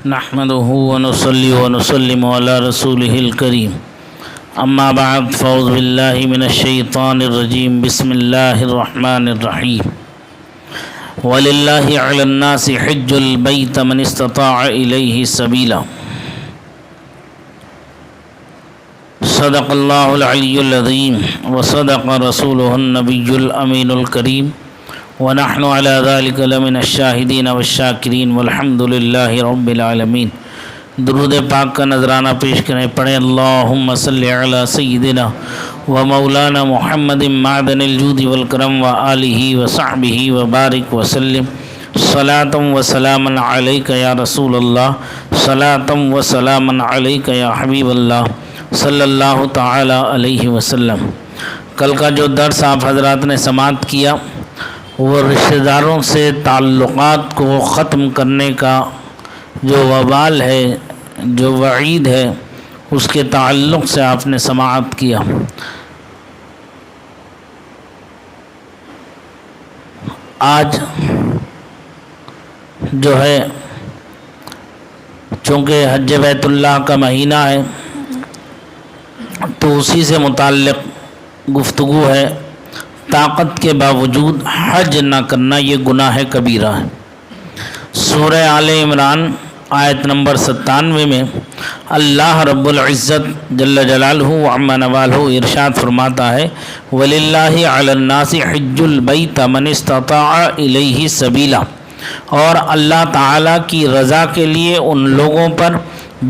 نحمده ونصلي ونسلم على رسوله الكريم اما بعد فاعوذ بالله من الشيطان الرجيم بسم الله الرحمن الرحيم ولله على الناس حج البيت من استطاع إليه سبيلا صدق الله العلي العظيم وصدق رسوله النبي الأمين الكريم ونحن على ذلك لمن الشاہدین والشاکرین والحمد للہ رب العالمین۔ درود پاک کا نذرانہ پیش کریں، پڑھیں اللہم صلی علی سیدنا و مولانا محمد معدن الجود والکرم و آلہ و صحبہ و بارک وسلم صلاة و سلاما علیک یا رسول اللہ، صلاة و سلاما علیک یا حبیب اللہ صلی اللہ تعالی علیہ وسلم۔ کل کا جو درس آپ حضرات نے سماعت کیا وہ رشتہ داروں سے تعلقات کو ختم کرنے کا جو وبال ہے، جو وعید ہے، اس کے تعلق سے آپ نے سماعت کیا۔ آج جو ہے چونکہ حج بیت اللہ کا مہینہ ہے تو اسی سے متعلق گفتگو ہے۔ طاقت کے باوجود حج نہ کرنا یہ گناہ کبیرہ ہے۔ سورہ آل عمران آیت نمبر 97 میں اللہ رب العزت جل جلالہ وعم نوالہ ارشاد فرماتا ہے وَلِلَّهِ عَلَى النَّاسِ حِجُّ الْبَيْتَ مَنِ اسْتَطَاعَ إِلَيْهِ سَبِيلًا، اور اللہ تعالیٰ کی رضا کے لیے ان لوگوں پر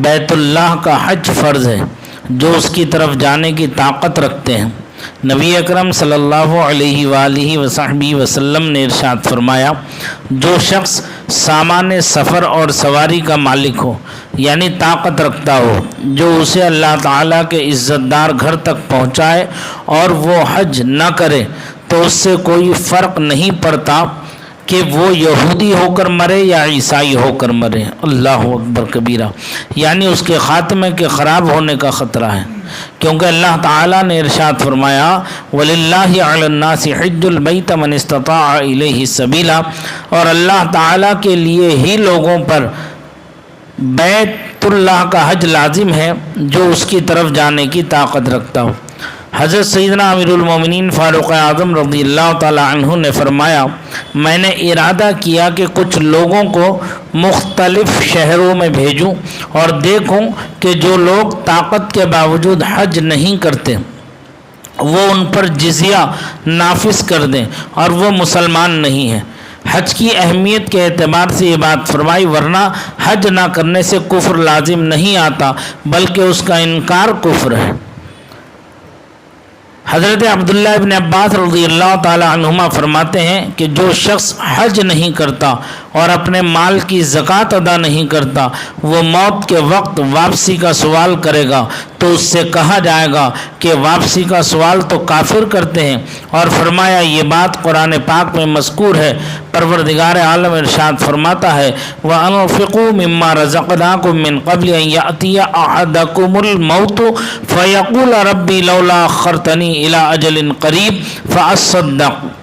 بیت اللہ کا حج فرض ہے جو اس کی طرف جانے کی طاقت رکھتے ہیں۔ نبی اکرم صلی اللہ علیہ وآلہ وصحبہ وسلم نے ارشاد فرمایا جو شخص سامان سفر اور سواری کا مالک ہو، یعنی طاقت رکھتا ہو، جو اسے اللہ تعالیٰ کے عزت دار گھر تک پہنچائے اور وہ حج نہ کرے تو اس سے کوئی فرق نہیں پڑتا کہ وہ یہودی ہو کر مرے یا عیسائی ہو کر مرے۔ اللہ اکبر کبیرہ، یعنی اس کے خاتمے کے خراب ہونے کا خطرہ ہے، کیونکہ اللہ تعالیٰ نے ارشاد فرمایا وَلِلَّهِ عَلَى النَّاسِ حِجُّ الْبَيْتَ مَنِ اسْتَطَاعَ إِلَيْهِ سَبِيلًا، اور اللہ تعالیٰ کے لیے ہی لوگوں پر بیت اللہ کا حج لازم ہے جو اس کی طرف جانے کی طاقت رکھتا ہو۔ حضرت سیدنا امیر المومنین فاروق اعظم رضی اللہ تعالی عنہ نے فرمایا میں نے ارادہ کیا کہ کچھ لوگوں کو مختلف شہروں میں بھیجوں اور دیکھوں کہ جو لوگ طاقت کے باوجود حج نہیں کرتے وہ ان پر جزیہ نافذ کر دیں اور وہ مسلمان نہیں ہیں۔ حج کی اہمیت کے اعتبار سے یہ بات فرمائی، ورنہ حج نہ کرنے سے کفر لازم نہیں آتا بلکہ اس کا انکار کفر ہے۔ حضرت عبداللہ ابن عباس رضی اللہ تعالی عنہما فرماتے ہیں کہ جو شخص حج نہیں کرتا اور اپنے مال کی زکوٰۃ ادا نہیں کرتا وہ موت کے وقت واپسی کا سوال کرے گا تو اس سے کہا جائے گا کہ واپسی کا سوال تو کافر کرتے ہیں، اور فرمایا یہ بات قرآن پاک میں مذکور ہے۔ پروردگار عالم ارشاد فرماتا ہے وَأَنفِقُوا مِمَّا رَزَقْنَاكُم مِّن قَبْلِ أَن يَأْتِيَ أَحَدَكُمُ الْمَوْتُ فَيَقُولَ رَبِّي لَوْلَا أَخَّرْتَنِي إِلَىٰ أَجَلٍ قَرِيبٍ فَأَصَّدَّقَ،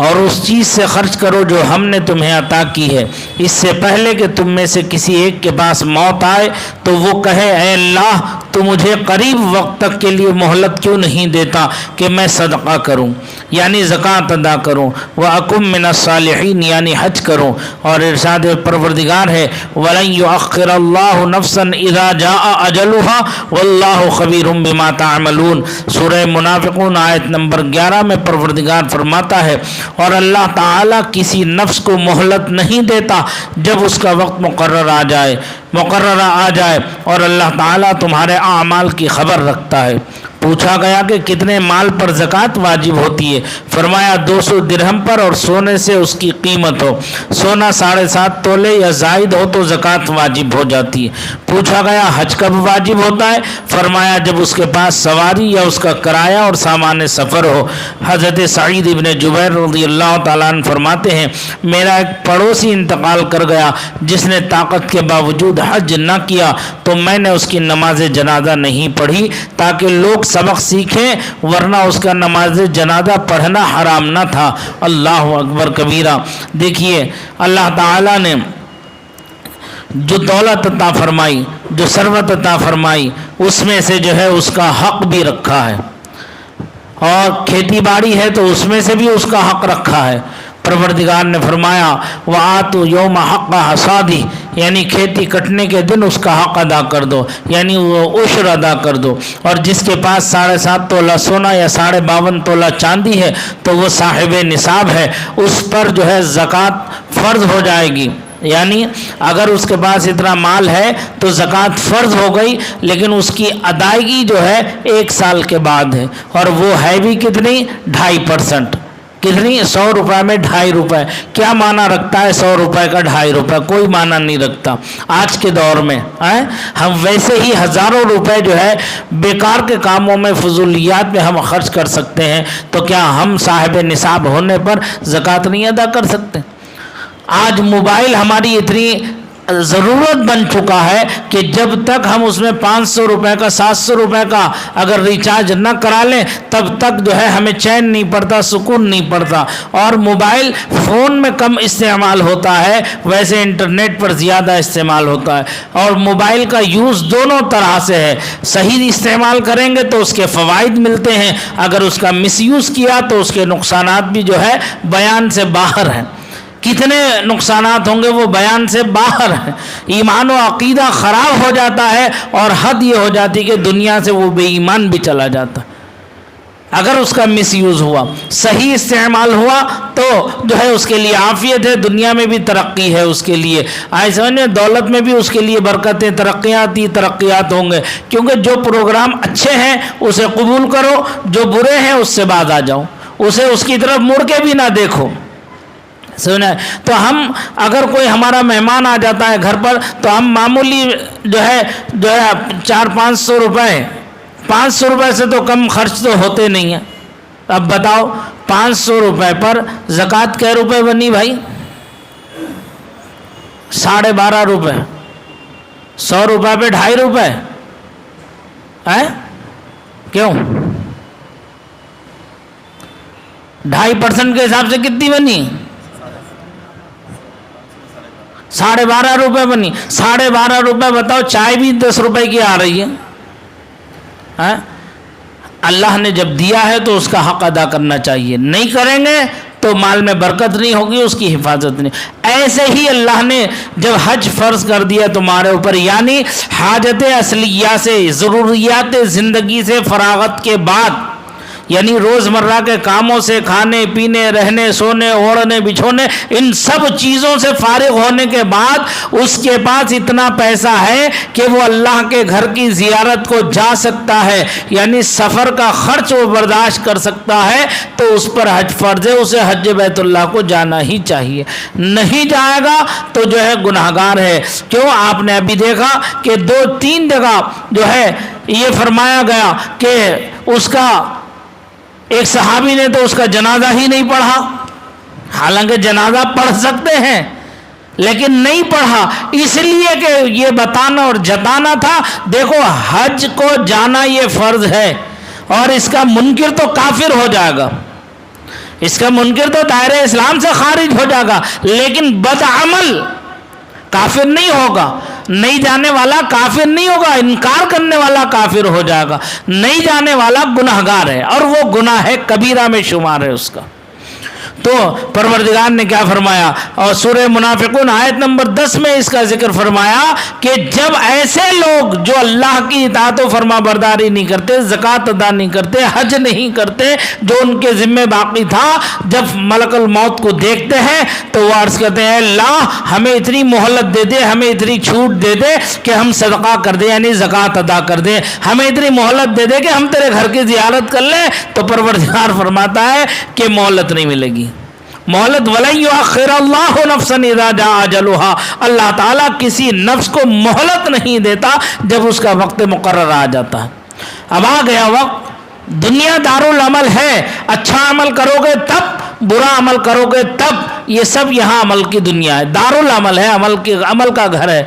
اور اس چیز سے خرچ کرو جو ہم نے تمہیں عطا کی ہے اس سے پہلے کہ تم میں سے کسی ایک کے پاس موت آئے تو وہ کہے اے اللہ تو مجھے قریب وقت تک کے لیے مہلت کیوں نہیں دیتا کہ میں صدقہ کروں، یعنی زکوٰۃ ادا کروں، وَأَكُن مِّنَ الصَّالِحِينَ، یعنی حج کروں۔ اور ارشاد پروردگار ہے وَلَن يُؤَخِّرَ اللَّهُ نَفْسًا إِذَا جَاءَ أَجَلُهَا وَاللَّهُ خَبِيرٌ بِمَا تَعْمَلُونَ۔ سورہ منافقون آیت نمبر 11 میں پروردگار فرماتا ہے اور اللہ تعالیٰ کسی نفس کو مہلت نہیں دیتا جب اس کا وقت مقررہ آ جائے اور اللہ تعالیٰ تمہارے اعمال کی خبر رکھتا ہے۔ پوچھا گیا کہ کتنے مال پر زکوٰۃ واجب ہوتی ہے؟ فرمایا 200 درہم پر اور سونے سے اس کی قیمت ہو، سونا 7.5 تولے یا زائد ہو تو زکوٰۃ واجب ہو جاتی ہے۔ پوچھا گیا حج کب واجب ہوتا ہے؟ فرمایا جب اس کے پاس سواری یا اس کا کرایہ اور سامان سفر ہو۔ حضرت سعید ابن جبیر رضی اللہ تعالیٰ عنہ فرماتے ہیں میرا ایک پڑوسی انتقال کر گیا جس نے طاقت کے باوجود حج نہ کیا تو میں نے اس کی نماز جنازہ نہیں پڑھی تاکہ لوگ سبق سیکھیں، ورنہ اس کا نماز جنازہ پڑھنا حرام نہ تھا۔ اللہ اکبر کبیرہ۔ دیکھیے اللہ تعالیٰ نے جو دولت عطا فرمائی، جو ثروت عطا فرمائی، اس میں سے جو ہے اس کا حق بھی رکھا ہے، اور کھیتی باڑی ہے تو اس میں سے بھی اس کا حق رکھا ہے۔ پروردگار نے فرمایا وَآتُوا يَوْمَ حَقَّ حَصَادِهِ، یعنی کھیتی کٹنے کے دن اس کا حق ادا کر دو، یعنی وہ عشر ادا کر دو۔ اور جس کے پاس 7.5 تولہ سونا یا 52.5 تولہ چاندی ہے تو وہ صاحب نصاب ہے، اس پر جو ہے زکوٰۃ فرض ہو جائے گی۔ یعنی اگر اس کے پاس اتنا مال ہے تو زکوٰۃ فرض ہو گئی، لیکن اس کی ادائیگی جو ہے 1 سال کے بعد ہے، اور وہ ہے بھی کتنی؟ 2.5%۔ کتنی؟ 100 روپے میں 2.5 روپے۔ کیا معنی رکھتا ہے 100 روپے کا 2.5 روپے؟ کوئی معنی نہیں رکھتا آج کے دور میں۔ ہم ویسے ہی ہزاروں روپے جو ہے بیکار کے کاموں میں، فضولیات میں ہم خرچ کر سکتے ہیں، تو کیا ہم صاحب نصاب ہونے پر زکوٰۃ نہیں ادا کر سکتے؟ آج موبائل ہماری اتنی ضرورت بن چکا ہے کہ جب تک ہم اس میں 500 روپے کا 700 روپے کا اگر ریچارج نہ کرا لیں تب تک جو ہے ہمیں چین نہیں پڑتا، سکون نہیں پڑتا۔ اور موبائل فون میں کم استعمال ہوتا ہے، ویسے انٹرنیٹ پر زیادہ استعمال ہوتا ہے۔ اور موبائل کا یوز دونوں طرح سے ہے، صحیح استعمال کریں گے تو اس کے فوائد ملتے ہیں، اگر اس کا مس یوز کیا تو اس کے نقصانات بھی جو ہے بیان سے باہر ہیں۔ کتنے نقصانات ہوں گے وہ بیان سے باہر ہیں۔ ایمان و عقیدہ خراب ہو جاتا ہے، اور حد یہ ہو جاتی کہ دنیا سے وہ بے ایمان بھی چلا جاتا ہے۔ اگر اس کا مس یوز ہوا، صحیح استعمال ہوا تو جو ہے اس کے لیے عافیت ہے، دنیا میں بھی ترقی ہے اس کے لیے، سمجھے، دولت میں بھی اس کے لیے برکتیں، ترقیات ہوں گے، کیونکہ جو پروگرام اچھے ہیں اسے قبول کرو، جو برے ہیں اس سے باز آ جاؤ، اسے اس کی طرف مڑ کے بھی نہ دیکھو۔ سنا؟ تو ہم اگر کوئی ہمارا مہمان آ جاتا ہے گھر پر تو ہم معمولی جو ہے 400-500 روپے، 500 روپے سے تو کم خرچ تو ہوتے نہیں ہیں۔ اب بتاؤ 500 روپے پر زکوٰۃ کئے روپے بنی بھائی؟ 12.5 روپے۔ 100 روپے پہ 2.5 روپے ہے؟ کیوں؟ 2.5% کے حساب سے کتنی بنی؟ 12.5 روپے بنی۔ 12.5 روپے بتاؤ، چائے بھی 10 روپے کی آ رہی ہے۔ اللہ نے جب دیا ہے تو اس کا حق ادا کرنا چاہیے، نہیں کریں گے تو مال میں برکت نہیں ہوگی، اس کی حفاظت نہیں۔ ایسے ہی اللہ نے جب حج فرض کر دیا تمہارے اوپر، یعنی حاجت اصلیہ سے، ضروریات زندگی سے فراغت کے بعد، یعنی روزمرہ کے کاموں سے، کھانے پینے، رہنے سونے، اوڑھنے بچھونے، ان سب چیزوں سے فارغ ہونے کے بعد اس کے پاس اتنا پیسہ ہے کہ وہ اللہ کے گھر کی زیارت کو جا سکتا ہے، یعنی سفر کا خرچ وہ برداشت کر سکتا ہے، تو اس پر حج فرض ہے، اسے حج بیت اللہ کو جانا ہی چاہیے۔ نہیں جائے گا تو جو ہے گناہگار ہے۔ کیوں؟ آپ نے ابھی دیکھا کہ 2-3 جگہ جو ہے یہ فرمایا گیا کہ اس کا ایک صحابی نے تو اس کا جنازہ ہی نہیں پڑھا، حالانکہ جنازہ پڑھ سکتے ہیں لیکن نہیں پڑھا، اس لیے کہ یہ بتانا اور جتانا تھا دیکھو حج کو جانا یہ فرض ہے، اور اس کا منکر تو کافر ہو جائے گا، اس کا منکر تو دائرہ اسلام سے خارج ہو جائے گا، لیکن بدعمل کافر نہیں ہوگا۔ نہیں جانے والا کافر نہیں ہوگا، انکار کرنے والا کافر ہو جائے گا، نہیں جانے والا گناہگار ہے، اور وہ گناہ ہے کبیرہ میں شمار ہے اس کا۔ تو پروردگار نے کیا فرمایا؟ اور سورہ منافقون آیت نمبر 10 میں اس کا ذکر فرمایا کہ جب ایسے لوگ جو اللہ کی اطاعت و فرما برداری نہیں کرتے، زکوٰۃ ادا نہیں کرتے، حج نہیں کرتے، جو ان کے ذمہ باقی تھا، جب ملک الموت کو دیکھتے ہیں تو وہ عرض کرتے ہیں اللہ ہمیں اتنی مہلت دے دے، ہمیں اتنی چھوٹ دے دے کہ ہم صدقہ کر دیں، یعنی زکوٰۃ ادا کر دیں، ہمیں اتنی مہلت دے دے کہ ہم تیرے گھر کی زیارت کر لیں۔ تو پروردگار فرماتا ہے کہ مہلت نہیں ملے گی، مہلت وَلَن يُؤَخِّرَ اللَّهُ نَفْسًا إِذَا جَاءَ أَجَلُهَا، اللہ تعالیٰ کسی نفس کو مہلت نہیں دیتا جب اس کا وقت مقرر آ جاتا ہے۔ اب آ گیا وقت، دنیا دارالعمل ہے، اچھا عمل کرو گے تب، برا عمل کرو گے تب، یہ سب یہاں عمل کی دنیا ہے، دارالعمل ہے، عمل کا گھر ہے،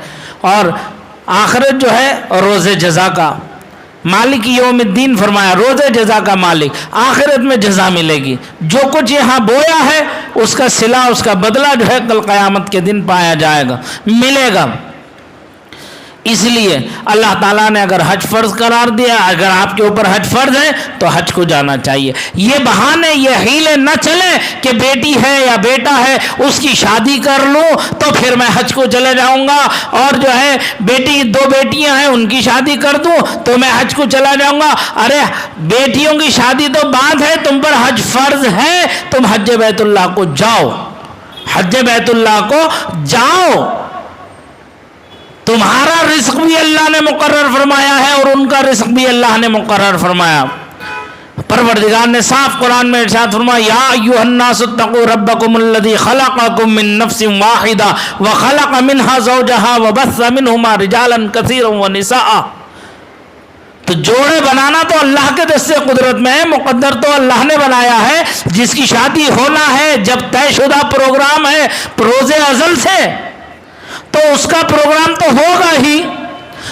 اور آخرت جو ہے روز جزا کا مالک یوم الدین فرمایا، روز جزا کا مالک، آخرت میں جزا ملے گی، جو کچھ یہاں بویا ہے اس کا صلہ، اس کا بدلہ جو ہے کل قیامت کے دن پایا جائے گا، ملے گا۔ اس لیے اللہ تعالیٰ نے اگر حج فرض قرار دیا، اگر آپ کے اوپر حج فرض ہے تو حج کو جانا چاہیے۔ یہ بہانے، یہ حیلے نہ چلے کہ بیٹی ہے یا بیٹا ہے اس کی شادی کر لوں تو پھر میں حج کو چلے جاؤں گا، اور جو ہے بیٹی، 2 بیٹیاں ہیں ان کی شادی کر دوں تو میں حج کو چلا جاؤں گا۔ ارے بیٹیوں کی شادی تو بعد ہے، تم پر حج فرض ہے، تم حج بیت اللہ کو جاؤ، حج بیت اللہ کو جاؤ۔ تمہارا رزق بھی اللہ نے مقرر فرمایا ہے اور ان کا رزق بھی اللہ نے مقرر فرمایا۔ پروردگار نے صاف قرآن میں ارشاد فرمایا، یا ایھا الناس اتقوا ربکم الذی خلقکم من نفس واحدہ وخلق منها زوجہا وبث منہما رجالا کثیرا ونساء۔ تو جوڑے بنانا تو اللہ کے دستے قدرت میں ہے، مقدر تو اللہ نے بنایا ہے۔ جس کی شادی ہونا ہے، جب طے شدہ پروگرام ہے روز ازل سے، تو اس کا پروگرام تو ہوگا ہی۔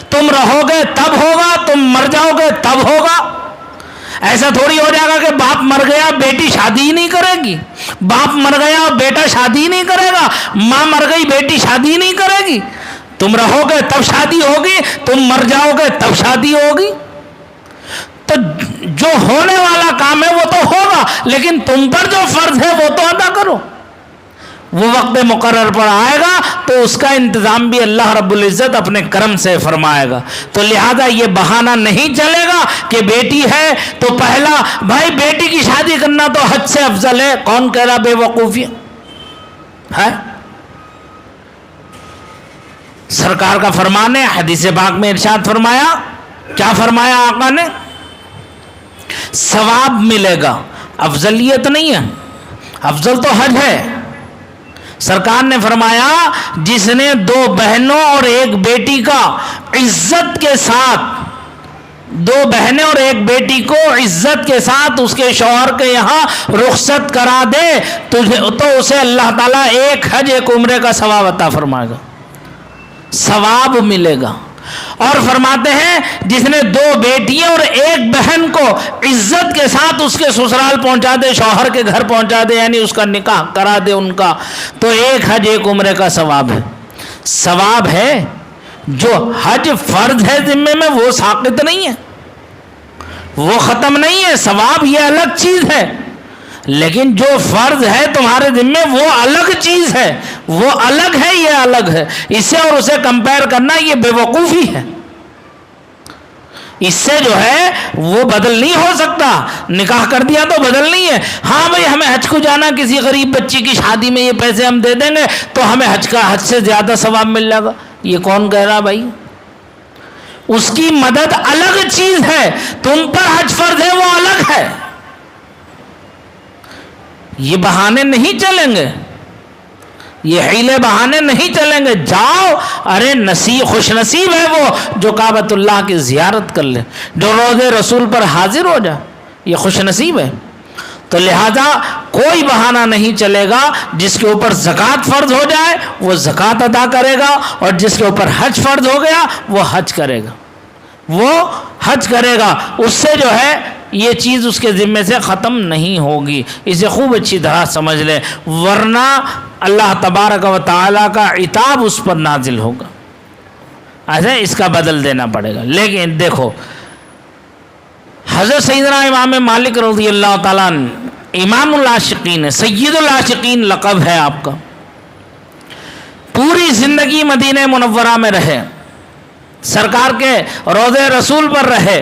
تم رہو گے تب ہوگا، تم مر جاؤ گے تب ہوگا۔ ایسا تھوڑی ہو جائے گا کہ باپ مر گیا بیٹی شادی ہی نہیں کرے گی، باپ مر گیا بیٹا شادی نہیں کرے گا، ماں مر گئی بیٹی شادی نہیں کرے گی۔ تم رہو گے تب شادی ہوگی، تم مر جاؤ گے تب شادی ہوگی۔ تو جو ہونے والا کام ہے وہ تو ہوگا، لیکن تم پر جو فرض ہے وہ تو ادا کرو۔ وہ وقت مقرر پر آئے گا تو اس کا انتظام بھی اللہ رب العزت اپنے کرم سے فرمائے گا۔ تو لہذا یہ بہانہ نہیں چلے گا کہ بیٹی ہے تو پہلا بھائی بیٹی کی شادی کرنا تو حج سے افضل ہے۔ کون کہہ رہا بے وقوفی ہے؟ سرکار کا فرمان ہے، حدیث پاک میں ارشاد فرمایا، کیا فرمایا آقا نے؟ ثواب ملے گا، افضلیت نہیں ہے، افضل تو حج ہے۔ سرکار نے فرمایا جس نے 2 بہنوں اور 1 بیٹی کا عزت کے ساتھ، 2 بہنیں اور 1 بیٹی کو عزت کے ساتھ اس کے شوہر کے یہاں رخصت کرا دے تو اسے اللہ تعالیٰ 1 حج 1 عمرے کا ثواب عطا فرمائے گا، ثواب ملے گا۔ اور فرماتے ہیں جس نے 2 بیٹیاں اور 1 بہن کو عزت کے ساتھ اس کے سسرال پہنچا دے، شوہر کے گھر پہنچا دے، یعنی اس کا نکاح کرا دے ان کا، تو 1 حج 1 عمرے کا ثواب ہے۔ ثواب ہے۔ جو حج فرض ہے ذمے میں وہ ساقط نہیں ہے، وہ ختم نہیں ہے، ثواب یہ الگ چیز ہے، لیکن جو فرض ہے تمہارے ذمے وہ الگ چیز ہے، وہ الگ ہے، یہ الگ ہے۔ اسے اور اسے کمپیئر کرنا یہ بے وقوفی ہے۔ اس سے جو ہے وہ بدل نہیں ہو سکتا، نکاح کر دیا تو بدل نہیں ہے۔ ہاں بھائی ہمیں حج کو جانا، کسی غریب بچی کی شادی میں یہ پیسے ہم دے دیں گے تو ہمیں حج سے زیادہ ثواب مل جائے گا، یہ کون کہہ رہا بھائی؟ اس کی مدد الگ چیز ہے، تم پر حج فرض ہے وہ الگ ہے۔ یہ بہانے نہیں چلیں گے، یہ حیلے بہانے نہیں چلیں گے۔ جاؤ، ارے خوش نصیب ہے وہ جو کعبۃ اللہ کی زیارت کر لے، جو روض رسول پر حاضر ہو جائے، یہ خوش نصیب ہے۔ تو لہذا کوئی بہانہ نہیں چلے گا۔ جس کے اوپر زکوٰۃ فرض ہو جائے وہ زکوٰۃ ادا کرے گا، اور جس کے اوپر حج فرض ہو گیا وہ حج کرے گا، وہ حج کرے گا۔ اس سے جو ہے یہ چیز اس کے ذمے سے ختم نہیں ہوگی، اسے خوب اچھی طرح سمجھ لے، ورنہ اللہ تبارک و تعالیٰ کا عتاب اس پر نازل ہوگا، ایسے اس کا بدل دینا پڑے گا۔ لیکن دیکھو حضرت سیدنا امام مالک رضی اللہ تعالیٰ عنہ امام العاشقین ہے، سید العاشقین لقب ہے آپ کا، پوری زندگی مدینہ منورہ میں رہے، سرکار کے روضے رسول پر رہے،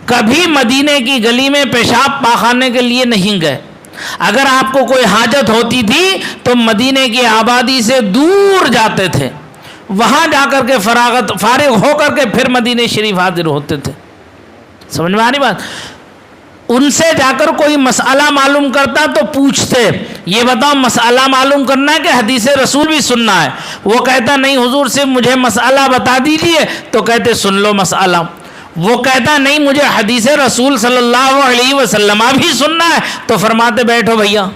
کبھی مدینے کی گلی میں پیشاب پاخانے کے لیے نہیں گئے۔ اگر آپ کو کوئی حاجت ہوتی تھی تو مدینے کی آبادی سے دور جاتے تھے، وہاں جا کر کے فارغ ہو کر کے پھر مدینے شریف حاضر ہوتے تھے۔ سمجھ میں آ رہی بات؟ ان سے جا کر کوئی مسئلہ معلوم کرتا تو پوچھتے، یہ بتاؤ مسئلہ معلوم کرنا ہے کہ حدیث رسول بھی سننا ہے؟ وہ کہتا نہیں حضور صرف مجھے مسئلہ بتا دیجیے، تو کہتے سن لو مسئلہ۔ وہ کہتا نہیں مجھے حدیث رسول صلی اللہ علیہ وسلم بھی سننا ہے، تو فرماتے بیٹھو بھیا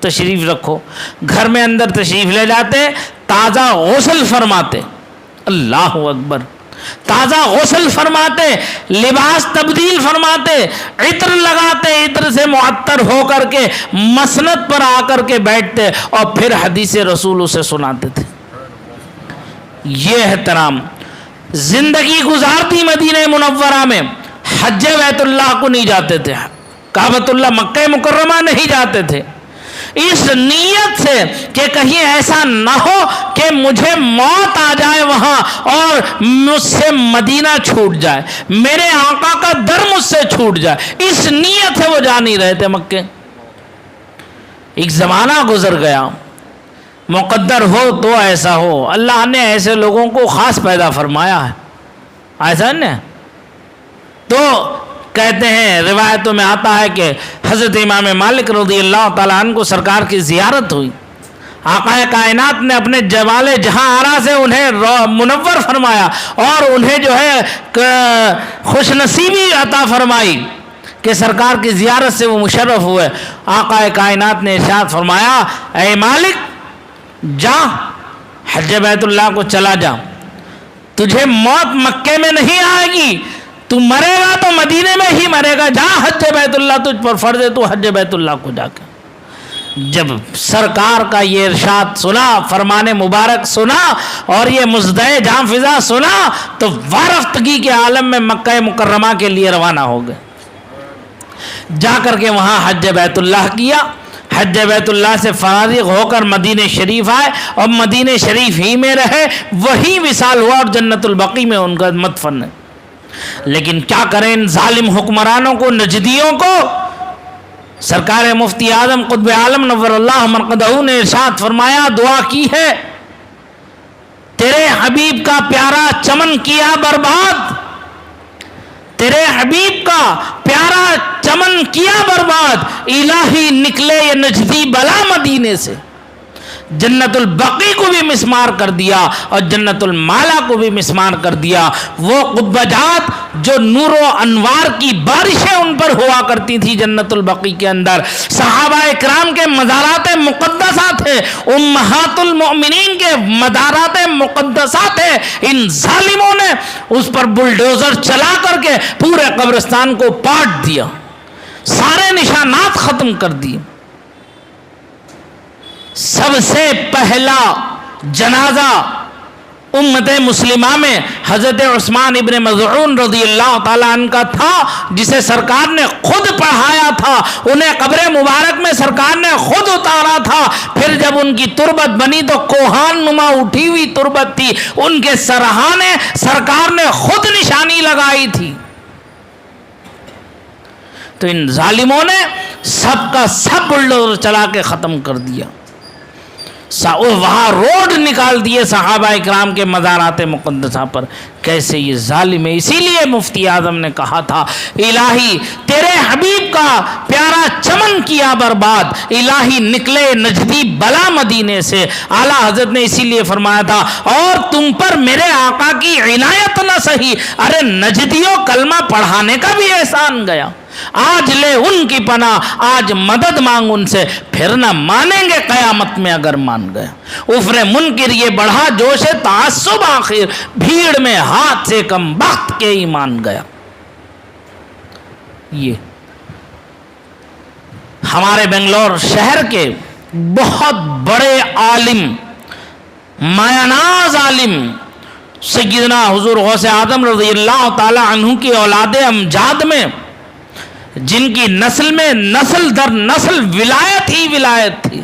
تشریف رکھو، گھر میں اندر تشریف لے جاتے، تازہ غسل فرماتے، اللہ اکبر، تازہ غسل فرماتے، لباس تبدیل فرماتے، عطر لگاتے، عطر سے معطر ہو کر کے مسند پر آ کر کے بیٹھتے اور پھر حدیث رسول اسے سناتے تھے۔ یہ احترام زندگی گزارتی مدینہ منورہ میں، حج بیت اللہ کو نہیں جاتے تھے، کعبۃ اللہ مکہ مکرمہ نہیں جاتے تھے، اس نیت سے کہ کہیں ایسا نہ ہو کہ مجھے موت آ جائے وہاں اور مجھ سے مدینہ چھوٹ جائے، میرے آقا کا در مجھ سے چھوٹ جائے، اس نیت سے وہ جا نہیں رہے تھے مکے۔ ایک زمانہ گزر گیا، مقدر ہو تو ایسا ہو، اللہ نے ایسے لوگوں کو خاص پیدا فرمایا ہے، ایسا نہیں تو کہتے ہیں، روایتوں میں آتا ہے کہ حضرت امام مالک رضی اللہ تعالیٰ عنہ کو سرکار کی زیارت ہوئی، آقا کائنات نے اپنے جمال جہاں آرا سے انہیں منور فرمایا اور انہیں جو ہے خوش نصیبی عطا فرمائی کہ سرکار کی زیارت سے وہ مشرف ہوئے۔ آقا کائنات نے ارشاد فرمایا، اے مالک جا حج بیت اللہ کو چلا جا، تجھے موت مکے میں نہیں آئے گی، تو مرے گا تو مدینے میں ہی مرے گا، جا حج بیت اللہ تجھ پر فرض ہے، تو حج بیت اللہ کو جا کے۔ جب سرکار کا یہ ارشاد سنا، فرمان مبارک سنا اور یہ مزدہ جاں فضا سنا تو وارفتگی کے عالم میں مکہ مکرمہ کے لیے روانہ ہو گئے، جا کر کے وہاں حج بیت اللہ کیا، حج بیت اللہ سے فارغ ہو کر مدینہ شریف آئے اور مدینہ شریف ہی میں رہے، وہی وصال ہوا اور جنت البقیع میں ان کا مدفن ہے۔ لیکن کیا کریں ان ظالم حکمرانوں کو، نجدیوں کو؟ سرکار مفتی اعظم قطب عالم نور اللہ مرقدہ نے ارشاد فرمایا، دعا کی ہے، تیرے حبیب کا پیارا چمن کیا برباد، تیرے حبیب کا پیارا چمن کیا برباد، الہی نکلے یہ نجدی بلا مدینے سے، جنت البقیع کو بھی مسمار کر دیا اور جنت المالا کو بھی مسمار کر دیا۔ وہ قطب جات جو نور و انوار کی بارشیں ان پر ہوا کرتی تھی جنت البقیع کے اندر، صحابہ اکرام کے مزارات مقدسات ہیں، امہات المؤمنین کے مزارات مقدسات ہیں، ان ظالموں نے اس پر بلڈوزر چلا کر کے پورے قبرستان کو پاٹ دیا، سارے نشانات ختم کر دیے۔ سب سے پہلا جنازہ امت مسلمہ میں حضرت عثمان ابن مظعون رضی اللہ تعالیٰ عنہ کا تھا، جسے سرکار نے خود پڑھایا تھا، انہیں قبر مبارک میں سرکار نے خود اتارا تھا، پھر جب ان کی تربت بنی تو کوہان نما اٹھی ہوئی تربت تھی، ان کے سرہانے سرکار نے خود نشانی لگائی تھی۔ تو ان ظالموں نے سب کا سب بلڈوزر چلا کے ختم کر دیا، وہاں روڈ نکال دیے صحابہ اکرام کے مزارات مقدسہ پر۔ کیسے یہ ظالم ہے! اسی لیے مفتی اعظم نے کہا تھا، الہی تیرے حبیب کا پیارا چمن کیا برباد، الہی نکلے نجدی بلا مدینے سے۔ اعلیٰ حضرت نے اسی لیے فرمایا تھا، اور تم پر میرے آقا کی عنایت نہ سہی، ارے نجدیوں کلمہ پڑھانے کا بھی احسان گیا، آج لے ان کی پناہ، آج مدد مانگ ان سے، پھر نہ مانیں گے قیامت میں اگر مان گیا۔ افر منکر یہ بڑھا جوش تعصب، آخر بھیڑ میں ہاتھ سے کم بخت کے ایمان گیا۔ یہ ہمارے بنگلور شہر کے بہت بڑے عالم، مایاناز عالم سیدنا حضور غوث اعظم رضی اللہ تعالی عنہ کی اولاد امجاد میں، جن کی نسل میں نسل در نسل ولایت ہی ولایت تھی،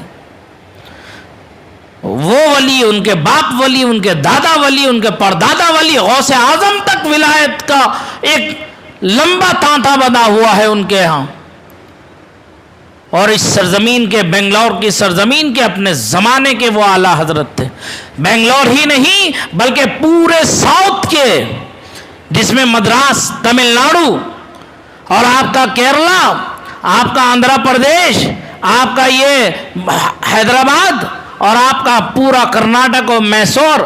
وہ ولی، ان کے باپ ولی، ان کے دادا ولی، ان کے پردادا ولی، غوث اعظم تک ولایت کا ایک لمبا تانتا بنا ہوا ہے ان کے ہاں۔ اور اس سرزمین کے، بنگلور کی سرزمین کے اپنے زمانے کے وہ اعلیٰ حضرت تھے، بنگلور ہی نہیں بلکہ پورے ساؤتھ کے، جس میں مدراس، تمل ناڈو اور آپ کا کیرلا، آپ کا آندھرا پردیش، آپ کا یہ حیدرآباد اور آپ کا پورا کرناٹک اور میسور،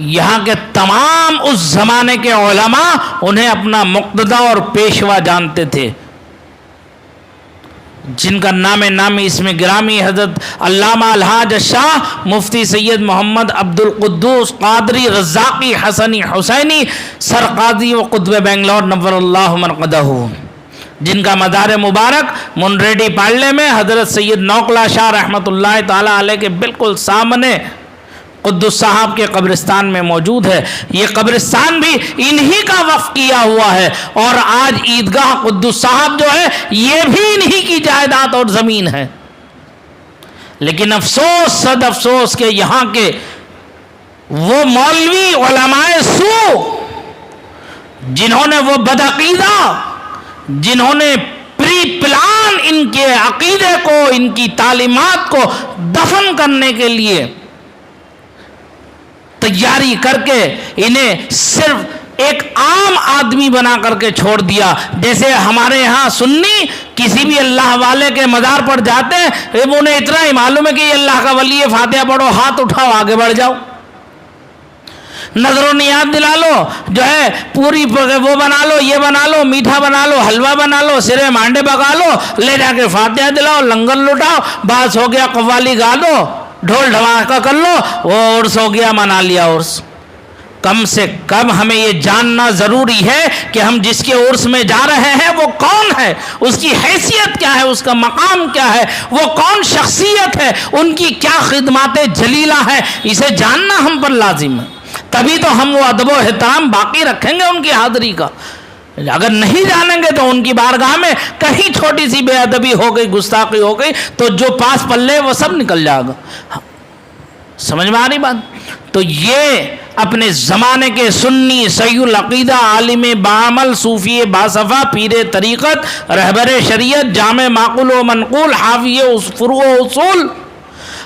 یہاں کے تمام اس زمانے کے علماء انہیں اپنا مقتدی اور پیشوا جانتے تھے، جن کا نام نامی اس میں گرامی حضرت علامہ الحاج شاہ مفتی سید محمد عبد القدوس قادری رزاقی حسنی حسینی سر قاضی و قطب بنگلور نور اللہ مرقدہ، جن کا مزار مبارک منریڈی پالے میں حضرت سید نوکلا شاہ رحمۃ اللہ تعالی علیہ کے بالکل سامنے قدس صاحب کے قبرستان میں موجود ہے. یہ قبرستان بھی انہی کا وقف کیا ہوا ہے، اور آج عیدگاہ قدس صاحب جو ہے یہ بھی انہی کی جائیداد اور زمین ہے. لیکن افسوس، صد افسوس کہ یہاں کے وہ مولوی علماء سو جنہوں نے وہ بدعقیدہ، جنہوں نے پری پلان ان کے عقیدے کو، ان کی تعلیمات کو دفن کرنے کے لیے تیاری کر کے انہیں صرف ایک عام آدمی بنا کر کے چھوڑ دیا. جیسے ہمارے یہاں سنی کسی بھی اللہ والے کے مزار پر جاتے ہیں، انہیں اتنا ہی معلوم ہے کہ یہ اللہ کا ولی ہے، فاتحہ پڑھو، ہاتھ اٹھاؤ، آگے بڑھ جاؤ، نظر و نیات دلا لو، جو ہے پوری وہ بنا لو، یہ بنا لو، میٹھا بنا لو، حلوہ بنا لو، سرے مانڈے پکا لو، لے جا کے فاتحہ دلاؤ، لنگر لٹاؤ، بس ہو گیا، قوالی گا دو، ڈھول ڈھماکہ کر لو، وہ عرس ہو گیا، منا لیا عرس. کم سے کم ہمیں یہ جاننا ضروری ہے کہ ہم جس کے عرس میں جا رہے ہیں وہ کون ہے، اس کی حیثیت کیا ہے، اس کا مقام کیا ہے، وہ کون شخصیت ہے، ان کی کیا خدمات جلیلہ ہے، اسے جاننا ہم پر لازم ہے. تبھی تو ہم وہ ادب و احترام باقی رکھیں گے ان کی حاضری کا. اگر نہیں جانیں گے تو ان کی بارگاہ میں کہیں چھوٹی سی بے ادبی ہو گئی، گستاخی ہو گئی تو جو پاس پلے وہ سب نکل جائے گا. سمجھ میں آ رہی بات؟ تو یہ اپنے زمانے کے سنی صحیح العقیدہ، عالم بعمل، صوفی باصفا، پیر طریقت، رہبر شریعت، جامع معقول و منقول، حافظ فروع و اصول،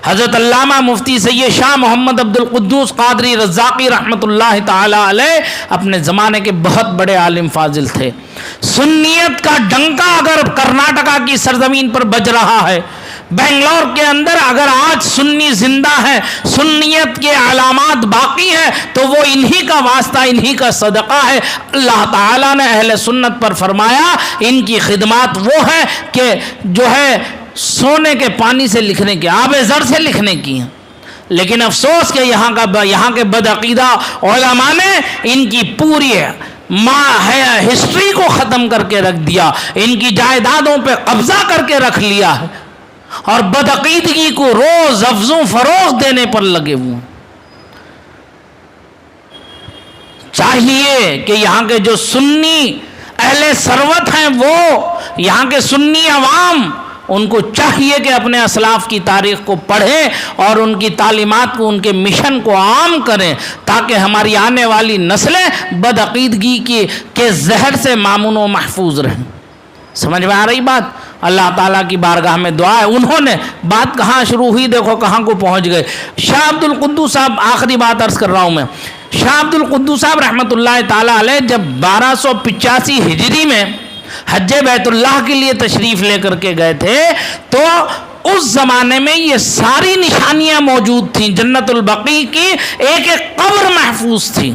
حضرت علامہ مفتی سید شاہ محمد عبد القدوس قادری رزاقی رحمۃ اللہ تعالی علیہ اپنے زمانے کے بہت بڑے عالم فاضل تھے. سنیت کا ڈنکا اگر کرناٹکا کی سرزمین پر بج رہا ہے، بنگلور کے اندر اگر آج سنی زندہ ہے، سنیت کے علامات باقی ہیں، تو وہ انہی کا واسطہ، انہی کا صدقہ ہے. اللہ تعالیٰ نے اہل سنت پر فرمایا ان کی خدمات وہ ہے کہ جو ہے سونے کے پانی سے لکھنے کی، آب زر سے لکھنے کی ہیں. لیکن افسوس کہ یہاں کے بدعقیدہ علماء نے ان کی پوری ہسٹری کو ختم کر کے رکھ دیا، ان کی جائیدادوں پہ قبضہ کر کے رکھ لیا ہے، اور بدعقیدگی کو روز افزوں فروغ دینے پر لگے ہوئے. چاہیے کہ یہاں کے جو سنی اہل ثروت ہیں، وہ یہاں کے سنی عوام، ان کو چاہیے کہ اپنے اسلاف کی تاریخ کو پڑھیں اور ان کی تعلیمات کو، ان کے مشن کو عام کریں، تاکہ ہماری آنے والی نسلیں بدعقیدگی کے زہر سے مامون و محفوظ رہیں. سمجھ میں آ رہی بات؟ اللہ تعالیٰ کی بارگاہ میں دعا ہے. انہوں نے بات کہاں شروع ہوئی، دیکھو کہاں کو پہنچ گئے. شاہ عبد القدوس صاحب، آخری بات عرض کر رہا ہوں میں، شاہ عبد القدوس صاحب رحمۃ اللہ تعالیٰ علیہ جب 1285 ہجری میں حج بیت اللہ کے لیے تشریف لے کر کے گئے تھے، تو اس زمانے میں یہ ساری نشانیاں موجود تھیں. جنت البقیع کی ایک ایک قبر محفوظ تھی.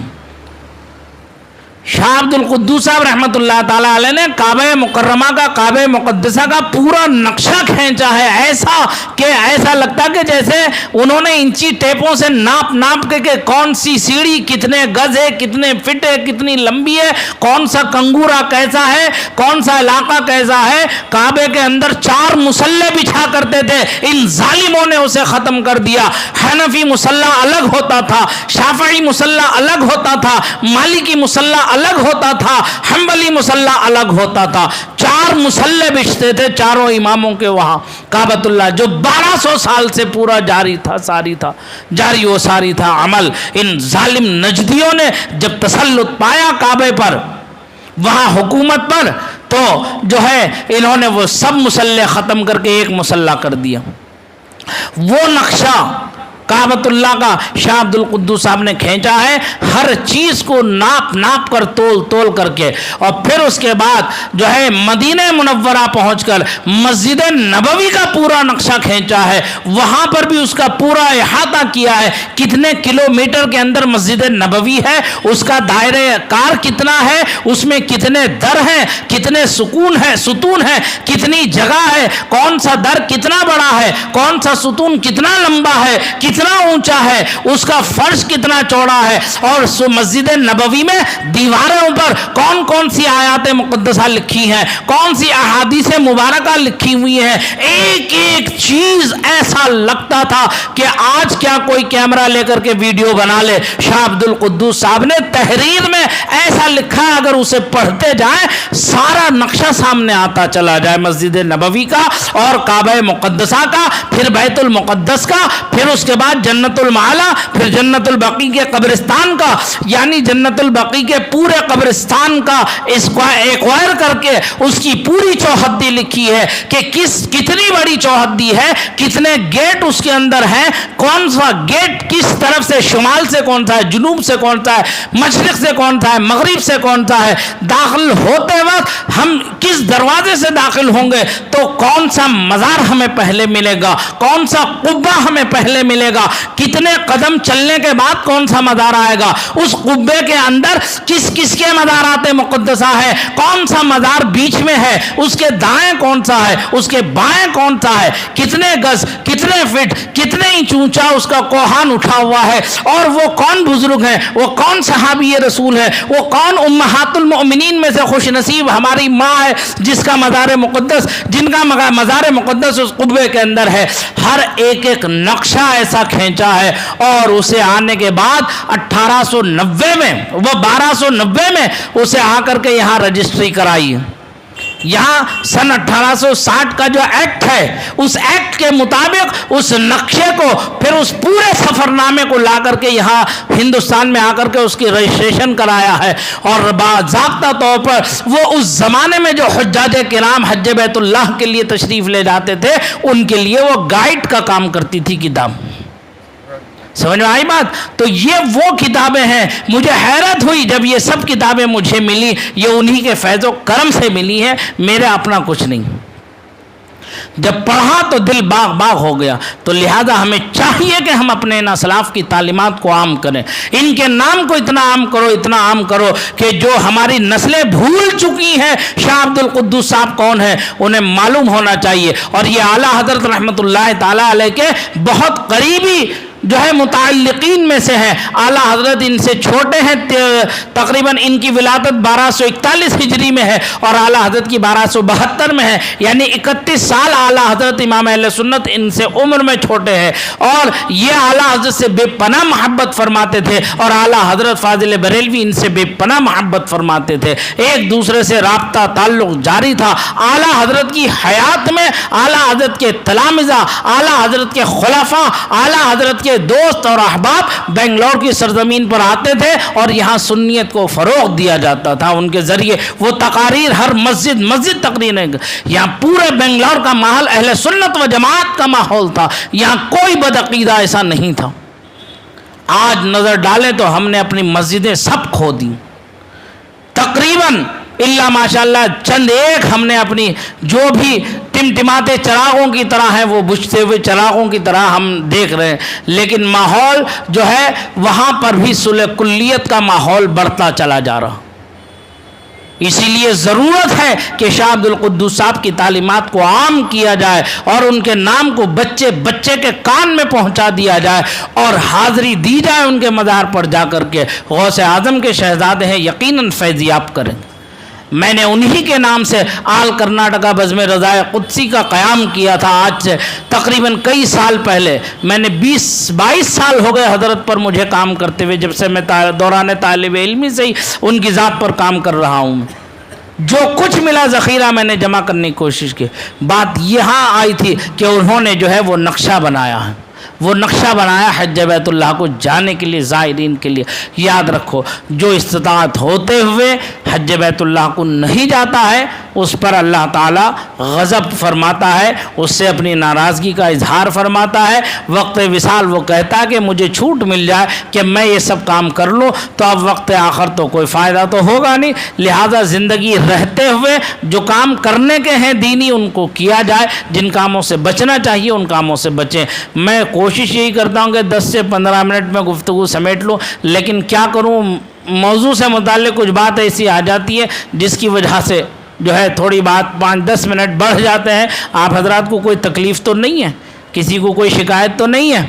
شاہ عبد القدوس صاحب رحمۃ اللہ تعالیٰ علیہ نے کعبہ مکرمہ کا، کعبہ مقدسہ کا پورا نقشہ کھینچا ہے، ایسا لگتا کہ جیسے انہوں نے انچی ٹیپوں سے ناپ کے کہ کون سی سیڑھی کتنے گز ہے، کتنے فٹ ہے، کتنی لمبی ہے، کون سا کنگورا کیسا ہے، کون سا علاقہ کیسا ہے. کعبے کے اندر 4 مصلے بچھا کرتے تھے، ان ظالموں نے اسے ختم کر دیا. حنفی مصلح الگ ہوتا تھا، شافعی مصلح الگ ہوتا تھا، مالکی مصلح الگ ہوتا تھا، حنبلی مصلح الگ ہوتا تھا. 4 مصلے بچھتے تھے چاروں اماموں کے وہاں کعبۃ اللہ، جو 1200 سال سے پورا جاری و ساری تھا عمل. ان ظالم نجدیوں نے جب تسلط پایا کعبے پر، وہاں حکومت پر، تو جو ہے انہوں نے وہ سب مصلے ختم کر کے ایک مصلہ کر دیا. وہ نقشہ کعبۃ اللہ کا شاہ عبد القدوس صاحب نے کھینچا ہے، ہر چیز کو ناپ کر تول کر کے. اور پھر اس کے بعد جو ہے مدینہ منورہ پہنچ کر مسجد نبوی کا پورا نقشہ کھینچا ہے، وہاں پر بھی اس کا پورا احاطہ کیا ہے. کتنے کلومیٹر کے اندر مسجد نبوی ہے، اس کا دائرہ کار کتنا ہے، اس میں کتنے در ہیں، کتنے ستون ہیں، کتنی جگہ ہے، کون سا در کتنا بڑا ہے، کون سا ستون کتنا لمبا ہے، کتنی کتنا اونچا ہے، اس کا فرش کتنا چوڑا ہے، اور مسجد نبوی میں دیواروں پر کون کون سی آیات مقدسہ لکھی ہیں، کون سی احادیث مبارکہ لکھی ہوئی ہیں، ایک ایک چیز ایسا لگتا تھا کہ آج کیا کوئی کیمرہ لے کر کے ویڈیو بنا لے۔ شاہ عبد القدوس صاحب نے تحریر میں ایسا لکھا ہے، اگر اسے پڑھتے جائیں سارا نقشہ سامنے آتا چلا جائے، مسجد نبوی کا اور کعبہ مقدسہ کا، پھر بیت المقدس کا، پھر اس کے بعد جنت المعلا، پھر جنت البقیع کے قبرستان کا، یعنی جنت البقیع کے پورے قبرستان کا ایکوائر کر کے اس کی پوری چوہدی لکھی ہے کہ کتنی بڑی چوہدی ہے، کتنے گیٹ اس کے اندر ہیں، کون سا گیٹ کس طرف سے، شمال سے کون سا ہے، جنوب سے کون سا ہے، مشرق سے کون سا ہے، مغرب سے کون سا ہے، داخل ہوتے وقت ہم کس دروازے سے داخل ہوں گے تو کون سا مزار ہمیں پہلے ملے گا، کون سا قبہ ہمیں پہلے ملے گا، کتنے قدم چلنے کے بعد کون سا مزار آئے گا، اس قبے کے اندر کس کس کے مزارات مقدسہ ہے، کون سا مزار بیچ میں ہے، اس کے دائیں کون سا ہے، اس کے بائیں کون سا ہے، کتنے گز، کتنے فٹ، کتنے انچ اونچا اس کا کوہان اٹھا ہوا ہے، اور وہ کون بزرگ ہیں، وہ کون صحابی رسول ہے، وہ کون امہات المؤمنین میں سے خوش نصیب ہماری ماں ہے جس کا مزار مقدس، جن کا مزار مقدس اس قبے کے اندر ہے۔ ہر ایک ایک نقشہ ایسا کھینچا ہے، اور اسے آنے کے بعد 1890 میں، وہ 1290 میں اسے آ کر کے یہاں رجسٹری کرائی۔ یہاں سن 1860 کا جو ایکٹ ہے، اس ایکٹ کے مطابق اس نقشے کو، پھر اس پورے سفر نامے کو لا کر کے یہاں ہندوستان میں آ کر کے اس کی رجسٹریشن کرایا ہے، اور باضابطہ طور پر وہ اس زمانے میں جو حجاج کرام حج بیت اللہ کے لیے تشریف لے جاتے تھے ان کے لیے وہ گائیڈ کا کام کرتی تھی کتاب۔ سمجھ میں آئی بات؟ تو یہ وہ کتابیں ہیں، مجھے حیرت ہوئی جب یہ سب کتابیں مجھے ملی، یہ انہی کے فیض و کرم سے ملی ہے، میرے اپنا کچھ نہیں۔ جب پڑھا تو دل باغ باغ ہو گیا۔ تو لہذا ہمیں چاہیے کہ ہم اپنے ان اسلاف کی تعلیمات کو عام کریں، ان کے نام کو اتنا عام کرو، اتنا عام کرو کہ جو ہماری نسلیں بھول چکی ہیں شاہ عبد القدوس صاحب کون ہیں انہیں معلوم ہونا چاہیے۔ اور یہ اعلیٰ حضرت رحمۃ اللہ تعالیٰ علیہ کے بہت قریبی جو ہے متعلقین میں سے ہیں۔ اعلیٰ حضرت ان سے چھوٹے ہیں، تقریباً ان کی ولادت 1241 ہجری میں ہے اور اعلیٰ حضرت کی 1272 میں ہے، یعنی 31 سال اعلیٰ حضرت امام اہل سنت ان سے عمر میں چھوٹے ہیں، اور یہ اعلیٰ حضرت سے بے پناہ محبت فرماتے تھے، اور اعلیٰ حضرت فاضل بریلوی ان سے بے پناہ محبت فرماتے تھے، ایک دوسرے سے رابطہ تعلق جاری تھا۔ اعلیٰ حضرت کی حیات میں اعلیٰ حضرت کے تلامذہ، اعلیٰ حضرت کے خلفاء، اعلیٰ حضرت کے دوست اور احباب بنگلور کی سرزمین پر آتے تھے، اور یہاں سنیت کو فروغ دیا جاتا تھا ان کے ذریعے۔ وہ تقاریر ہر مسجد تقریریں، یہاں پورے بنگلور کا ماحول اہل سنت و جماعت کا ماحول تھا، یہاں کوئی بدعقیدہ ایسا نہیں تھا۔ آج نظر ڈالیں تو ہم نے اپنی مسجدیں سب کھو دی تقریباً، اللہ ماشاءاللہ چند ایک ہم نے اپنی جو بھی ٹمٹماتے چراغوں کی طرح ہیں وہ بجھتے ہوئے چراغوں کی طرح ہم دیکھ رہے ہیں، لیکن ماحول جو ہے وہاں پر بھی صلح کلیت کا ماحول بڑھتا چلا جا رہا۔ اسی لیے ضرورت ہے کہ شاہ عبد القدوس صاحب کی تعلیمات کو عام کیا جائے، اور ان کے نام کو بچے بچے کے کان میں پہنچا دیا جائے، اور حاضری دی جائے ان کے مزار پر جا کر کے۔ غوث اعظم کے شہزادے ہیں، یقیناً فیضیاب کریں گے۔ میں نے انہی کے نام سے آل کرناٹکا بزم رضائے قدسی کا قیام کیا تھا، آج سے تقریباً کئی سال پہلے۔ میں نے 22 سال ہو گئے حضرت پر مجھے کام کرتے ہوئے، جب سے میں دوران طالب علمی سے ہی ان کی ذات پر کام کر رہا ہوں۔ جو کچھ ملا ذخیرہ میں نے جمع کرنے کی کوشش کی۔ بات یہاں آئی تھی کہ انہوں نے جو ہے وہ نقشہ بنایا ہے، وہ نقشہ بنایا حج بیت اللہ کو جانے کے لیے، زائرین کے لیے۔ یاد رکھو، جو استطاعت ہوتے ہوئے حج بیت اللہ کو نہیں جاتا ہے اس پر اللہ تعالیٰ غضب فرماتا ہے، اس سے اپنی ناراضگی کا اظہار فرماتا ہے۔ وقت وصال وہ کہتا ہے کہ مجھے چھوٹ مل جائے کہ میں یہ سب کام کر لوں، تو اب وقت آخر تو کوئی فائدہ تو ہوگا نہیں، لہٰذا زندگی رہتے ہوئے جو کام کرنے کے ہیں دینی ان کو کیا جائے، جن کاموں سے بچنا چاہیے ان کاموں سے بچیں۔ میں کوشش یہی کرتا ہوں کہ 10 سے 15 منٹ میں گفتگو سمیٹ لوں، لیکن کیا کروں، موضوع سے متعلق کچھ بات ایسی آ جاتی ہے جس کی وجہ سے جو ہے تھوڑی بات 5-10 منٹ بڑھ جاتے ہیں۔ آپ حضرات کو کوئی تکلیف تو نہیں ہے، کسی کو کوئی شکایت تو نہیں ہے؟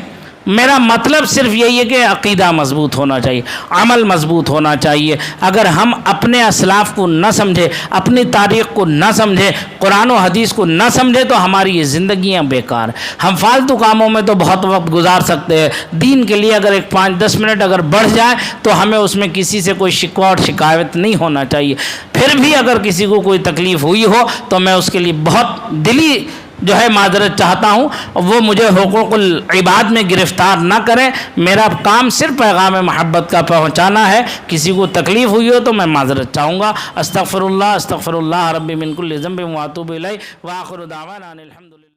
میرا مطلب صرف یہی ہے کہ عقیدہ مضبوط ہونا چاہیے، عمل مضبوط ہونا چاہیے۔ اگر ہم اپنے اسلاف کو نہ سمجھے، اپنی تاریخ کو نہ سمجھے، قرآن و حدیث کو نہ سمجھے تو ہماری یہ زندگیاں بیکار ہیں۔ ہم فالتو کاموں میں تو بہت وقت گزار سکتے ہیں، دین کے لیے اگر 5-10 منٹ اگر بڑھ جائے تو ہمیں اس میں کسی سے کوئی شکوہ اور شکایت نہیں ہونا چاہیے۔ پھر بھی اگر کسی کو کوئی تکلیف ہوئی ہو تو میں اس کے لیے بہت دلی معذرت چاہتا ہوں، وہ مجھے حقوق العباد میں گرفتار نہ کرے۔ میرا کام صرف پیغام محبت کا پہنچانا ہے، کسی کو تکلیف ہوئی ہو تو میں معذرت چاہوں گا۔ استغفر اللہ ربی من کل ذنب واتوب الیہ، وآخر دعوانا ان الحمد للہ۔